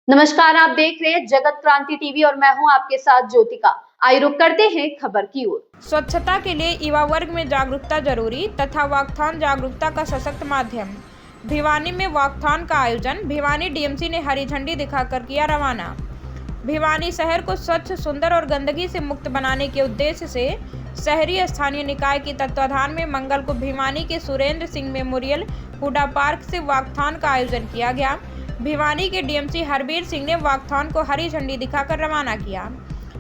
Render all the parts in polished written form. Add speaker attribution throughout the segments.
Speaker 1: नमस्कार, आप देख रहे हैं जगत क्रांति टीवी और मैं हूं आपके साथ ज्योतिका। आइए रुक करते हैं खबर की ओर।
Speaker 2: स्वच्छता के लिए युवा वर्ग में जागरूकता जरूरी तथा वॉकथॉन जागरूकता का सशक्त माध्यम। भिवानी में वॉकथॉन का आयोजन। भिवानी डीएमसी ने हरी झंडी दिखाकर किया रवाना। भिवानी शहर को स्वच्छ, सुंदर और गंदगी से मुक्त बनाने के उद्देश्य से शहरी स्थानीय निकाय के तत्वाधान में मंगल को भिवानी के सुरेंद्र सिंह मेमोरियल हुडा पार्क से वॉकथॉन का आयोजन किया गया। भिवानी के डीएमसी हरबीर सिंह ने वॉकथॉन को हरी झंडी दिखाकर रवाना किया।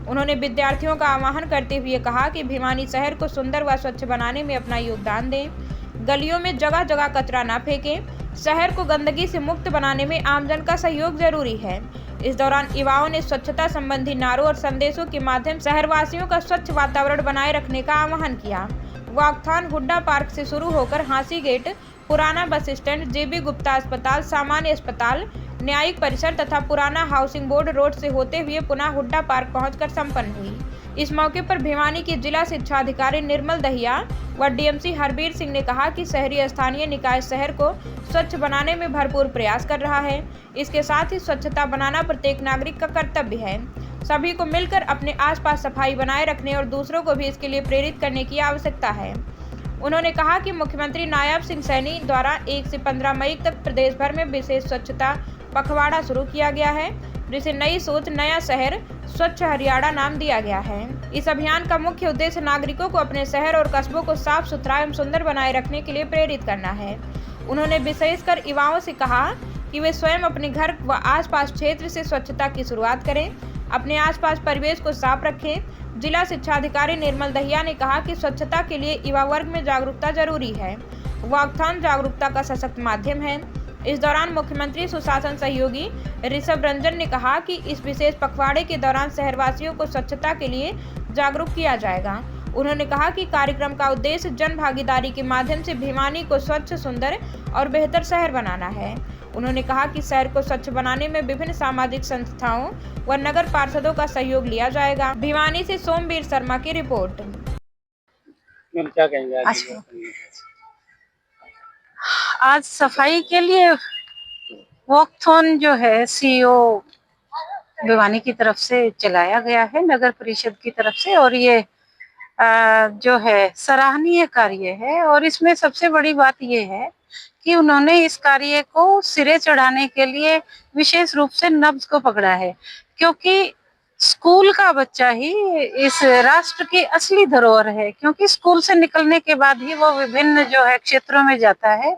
Speaker 2: उन्होंने विद्यार्थियों का आह्वान करते हुए कहा कि भिवानी शहर को सुंदर व स्वच्छ बनाने में अपना योगदान दें। गलियों में जगह जगह कचरा न फेंकें। शहर को गंदगी से मुक्त बनाने में आमजन का सहयोग जरूरी है। इस दौरान युवाओं ने स्वच्छता संबंधी नारों और संदेशों के माध्यम से शहरवासियों का स्वच्छ वातावरण बनाए रखने का आह्वान किया। वॉकथॉन हुड्डा पार्क से शुरू होकर हांसी गेट, पुराना बस स्टैंड, जेबी गुप्ता अस्पताल, सामान्य अस्पताल, न्यायिक परिसर तथा पुराना हाउसिंग बोर्ड रोड से होते हुए पुनः हुड्डा पार्क पहुंचकर संपन्न हुई। इस मौके पर भिवानी के जिला शिक्षा अधिकारी निर्मल दहिया व डीएमसी हरबीर सिंह ने कहा कि शहरी स्थानीय निकाय शहर को स्वच्छ बनाने में भरपूर प्रयास कर रहा है। इसके साथ ही स्वच्छता बनाना प्रत्येक नागरिक का कर्तव्य है। सभी को मिलकर अपने आसपास सफाई बनाए रखने और दूसरों को भी इसके लिए प्रेरित करने की आवश्यकता है। उन्होंने कहा कि मुख्यमंत्री नायब सिंह सैनी द्वारा 1 से 15 मई तक प्रदेश भर में विशेष स्वच्छता पखवाड़ा शुरू किया गया है, जिसे नई सोच नया शहर स्वच्छ हरियाणा नाम दिया गया है। इस अभियान का मुख्य उद्देश्य नागरिकों को अपने शहर और कस्बों को साफ सुथरा एवं सुंदर बनाए रखने के लिए प्रेरित करना है। उन्होंने विशेषकर युवाओं से कहा कि वे स्वयं अपने घर व आसपास क्षेत्र से स्वच्छता की शुरुआत करें, अपने आसपास परिवेश को साफ रखें। जिला शिक्षा अधिकारी निर्मल दहिया ने कहा कि स्वच्छता के लिए युवा वर्ग में जागरूकता जरूरी है। वॉकथॉन जागरूकता का सशक्त माध्यम है। इस दौरान मुख्यमंत्री सुशासन सहयोगी ऋषभ रंजन ने कहा कि इस विशेष पखवाड़े के दौरान शहरवासियों को स्वच्छता के लिए जागरूक किया जाएगा। उन्होंने कहा कि कार्यक्रम का उद्देश्य जन भागीदारी के माध्यम से भिवानी को स्वच्छ, सुंदर और बेहतर शहर बनाना है। उन्होंने कहा कि शहर को स्वच्छ बनाने में विभिन्न सामाजिक संस्थाओं व नगर पार्षदों का सहयोग लिया जाएगा। भिवानी से सोमवीर शर्मा की रिपोर्ट।
Speaker 3: क्या कहेंगे
Speaker 4: आज सफाई के लिए वॉकथॉन जो है सीईओ भिवानी की तरफ से चलाया गया है, नगर परिषद की तरफ से, और ये जो है सराहनीय कार्य है। और इसमें सबसे बड़ी बात ये है कि उन्होंने इस कार्य को सिरे चढ़ाने के लिए विशेष रूप से नब्ज को पकड़ा है, क्योंकि स्कूल का बच्चा ही इस राष्ट्र की असली धरोहर है। क्योंकि स्कूल से निकलने के बाद ही वो विभिन्न जो है क्षेत्रों में जाता है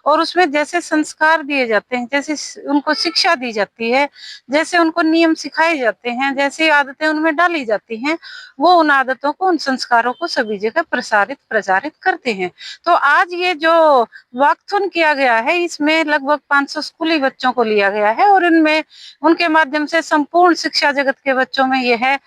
Speaker 4: और उसमें जैसे संस्कार दिए जाते हैं, जैसे उनको शिक्षा दी जाती है, जैसे उनको नियम सिखाए जाते हैं, जैसी आदतें उनमें डाली जाती हैं, वो उन आदतों को, उन संस्कारों को सभी जगह प्रचारित करते हैं। तो आज ये जो वॉकथॉन किया गया है, इसमें लगभग 500 स्कूली बच्चों को लिया गया है और इनमें उनके माध्यम से संपूर्ण शिक्षा जगत के बच्चों में यह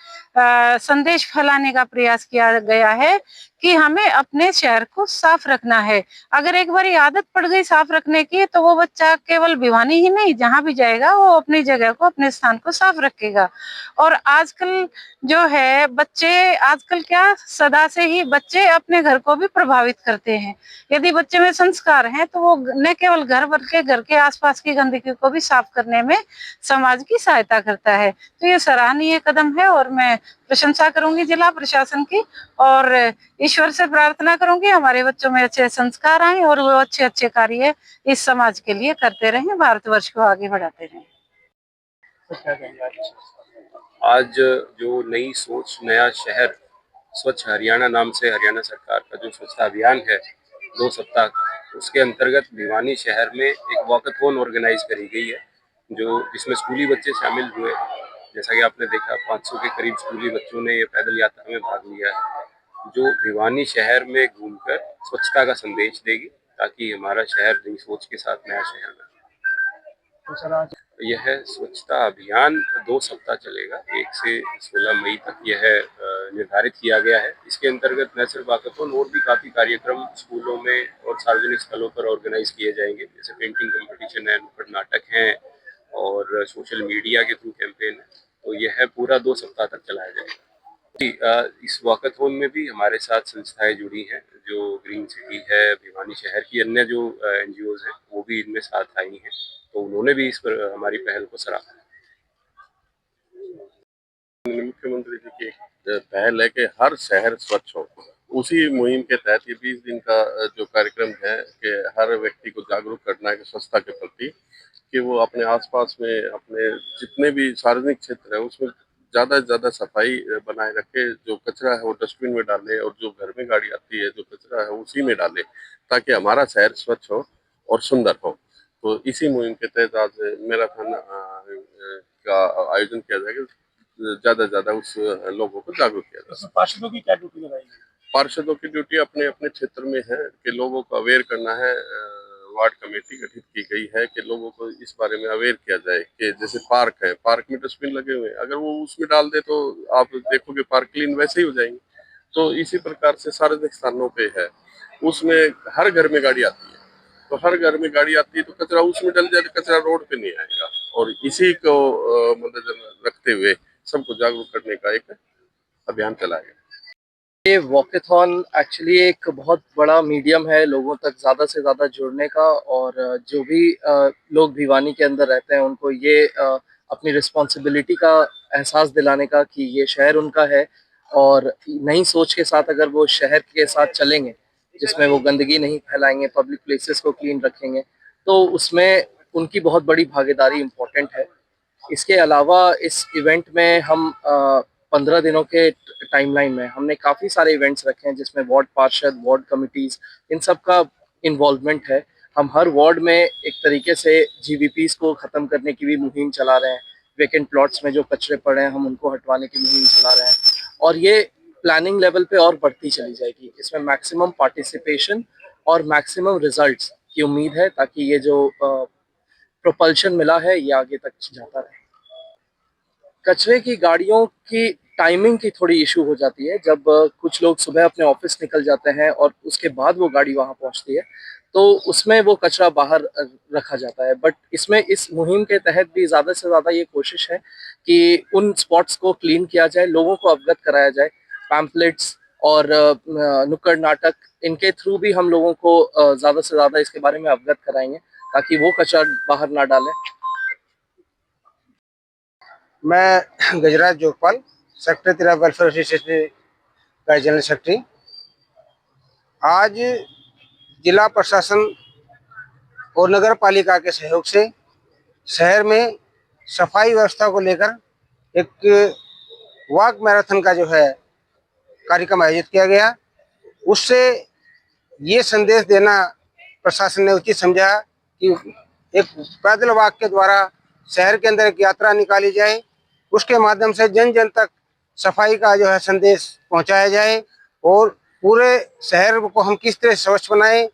Speaker 4: संदेश फैलाने का प्रयास किया गया है कि हमें अपने शहर को साफ रखना है। अगर एक बार आदत पड़ गई साफ रखने की, तो वो बच्चा केवल भिवानी ही नहीं, जहां भी जाएगा वो अपनी जगह को, अपने स्थान को साफ रखेगा। और आजकल जो है बच्चे, आजकल क्या, सदा से ही बच्चे अपने घर को भी प्रभावित करते हैं। यदि बच्चे में संस्कार हैं तो वो न केवल घर बल्कि घर के आसपास की गंदगी को भी साफ करने में समाज की सहायता करता है। तो ये सराहनीय कदम है और मैं प्रशंसा करूंगी जिला प्रशासन की, और ईश्वर से प्रार्थना करूंगी हमारे बच्चों में अच्छे संस्कार आए और वो अच्छे अच्छे कार्य इस समाज के लिए करते रहें, भारतवर्ष को आगे बढ़ाते रहें।
Speaker 3: आज जो नई सोच नया शहर स्वच्छ हरियाणा नाम से हरियाणा सरकार का जो स्वच्छता अभियान है 2 सप्ताह का, उसके अंतर्गत भिवानी शहर में एक वॉकथॉन ऑर्गेनाइज करी गई है, जो जिसमें स्कूली बच्चे शामिल हुए। जैसा कि आपने देखा, 500 के करीब स्कूली बच्चों ने ये पैदल यात्रा में भाग लिया है, जो भिवानी शहर में घूमकर स्वच्छता का संदेश देगी, ताकि हमारा शहर नई सोच के साथ नया शहर बने। यह स्वच्छता अभियान 2 सप्ताह चलेगा, 1 से 16 मई तक यह निर्धारित किया गया है। इसके अंतर्गत न सिर्फ वॉकथॉन और भी काफ़ी कार्यक्रम स्कूलों में और सार्वजनिक स्थलों पर ऑर्गेनाइज किए जाएंगे, जैसे पेंटिंग कंपटीशन है, नुक्कड़ नाटक हैं और सोशल मीडिया के थ्रू कैंपेन है। तो यह पूरा 2 सप्ताह तक चलाया जाएगा। जी, इस वॉकथॉन में भी हमारे साथ संस्थाएं जुड़ी हैं, जो ग्रीन सिटी है, भिवानी शहर की अन्य जो NGOs हैं, वो भी इनमें साथ आई हैं, तो उन्होंने भी इस पर हमारी पहल को सराहा है।
Speaker 5: मुख्यमंत्री जी की एक पहल है कि हर शहर स्वच्छ हो। उसी मुहिम के तहत ये 20 दिन का जो कार्यक्रम है कि हर व्यक्ति को जागरूक करना है कि स्वच्छता के प्रति, कि वो अपने आसपास में अपने जितने भी सार्वजनिक क्षेत्र है उसमें ज़्यादा से ज़्यादा सफाई बनाए रखे। जो कचरा है वो डस्टबिन में डाले और जो घर में गाड़ी आती है जो कचरा है उसी में डाले, ताकि हमारा शहर स्वच्छ हो और सुंदर हो। तो इसी मुहिम के तहत आज मैराथन का आयोजन किया जाएगा। ज़्यादा से ज़्यादा उस लोगों को जागरूक किया जाए।
Speaker 6: पार्षदों की क्या ड्यूटी लगाई गई?
Speaker 5: पार्षदों की ड्यूटी अपने अपने क्षेत्र में है कि लोगों को अवेयर करना है। वार्ड कमेटी गठित की गई है कि लोगों को इस बारे में अवेयर किया जाए कि जैसे पार्क है, पार्क में डस्टबिन लगे हुए हैं, अगर वो उसमें डाल दे तो आप देखोगे पार्क क्लीन वैसे ही हो जाएंगे। तो इसी प्रकार से सार्वजनिक स्थानों पे है, उसमें हर घर में गाड़ी आती है, तो हर घर में गाड़ी आती है तो कचरा उसमें डल जाए तो कचरा रोड पे नहीं आएगा। और इसी को मद्देनजर रखते हुए सबको जागरूक करने का एक अभियान चलाया गया।
Speaker 6: ये वॉकेथॉन एक्चुअली एक बहुत बड़ा मीडियम है लोगों तक ज़्यादा से ज़्यादा जुड़ने का, और जो भी लोग भिवानी के अंदर रहते हैं उनको ये अपनी रिस्पॉन्सिबिलिटी का एहसास दिलाने का कि ये शहर उनका है, और नई सोच के साथ अगर वो शहर के साथ चलेंगे जिसमें वो गंदगी नहीं फैलाएंगे, पब्लिक प्लेसेस को क्लीन रखेंगे, तो उसमें उनकी बहुत बड़ी भागीदारी इम्पोर्टेंट है। इसके अलावा इस इवेंट में हम 15 दिनों के टाइमलाइन में हमने काफ़ी सारे इवेंट्स रखे हैं जिसमें वार्ड पार्षद, वार्ड कमिटीज़, इन सब का इन्वॉल्वमेंट है। हम हर वार्ड में एक तरीके से जीवीपीज़ को ख़त्म करने की भी मुहिम चला रहे हैं। वेकेंट प्लॉट्स में जो कचरे पड़े हैं हम उनको हटवाने की मुहिम चला रहे हैं, और ये प्लानिंग लेवल पे और बढ़ती चली जाएगी। इसमें मैक्सिमम पार्टिसिपेशन और मैक्सिमम रिजल्ट्स की उम्मीद है, ताकि ये जो प्रोपल्शन मिला है ये आगे तक जाता रहे। कचरे की गाड़ियों की टाइमिंग की थोड़ी इशू हो जाती है। जब कुछ लोग सुबह अपने ऑफिस निकल जाते हैं और उसके बाद वो गाड़ी वहाँ पहुँचती है, तो उसमें वो कचरा बाहर रखा जाता है। बट इसमें इस मुहिम के तहत भी ज़्यादा से ज़्यादा ये कोशिश है कि उन स्पॉट्स को क्लीन किया जाए, लोगों को अवगत कराया जाए। पैम्पलेट्स और नुक्कड़ नाटक, इनके थ्रू भी हम लोगों को ज़्यादा से ज़्यादा इसके बारे में अवगत कराएंगे, ताकि वो कचरा बाहर ना डालें।
Speaker 7: मैं गजराज जोगपाल, सेक्रेटरी तिरा वेलफेयर एसोसिएशन का जनरल सेक्रेटरी। आज जिला प्रशासन और नगर पालिका के सहयोग से शहर में सफाई व्यवस्था को लेकर एक वॉक मैराथन का जो है कार्यक्रम आयोजित किया गया। उससे ये संदेश देना प्रशासन ने उचित समझा कि एक पैदल वॉक के द्वारा शहर के अंदर एक यात्रा निकाली जाए, उसके माध्यम से जन जन तक सफाई का जो है संदेश पहुंचाया जाए, और पूरे शहर को हम किस तरह स्वच्छ बनाएं,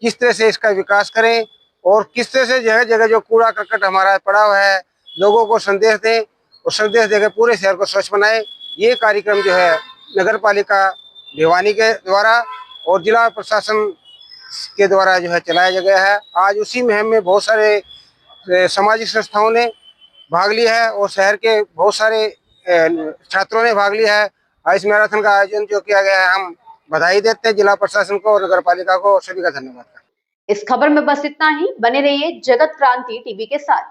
Speaker 7: किस तरह से इसका विकास करें, और किस तरह से जगह जगह जो कूड़ा करकट हमारा पड़ा हुआ है लोगों को संदेश दें, और संदेश देकर पूरे शहर को स्वच्छ बनाएं। ये कार्यक्रम जो है नगर पालिका भिवानी के द्वारा और जिला प्रशासन के द्वारा जो है चलाया गया है। आज उसी मुहिम में बहुत सारे सामाजिक संस्थाओं ने भाग लिया है और शहर के बहुत सारे छात्रों ने भाग लिया है। इस मैराथन का आयोजन जो किया गया है, हम बधाई देते हैं जिला प्रशासन को और नगर पालिका को, सभी का धन्यवाद।
Speaker 1: इस खबर में बस इतना ही। बने रहिए जगत क्रांति टीवी के साथ।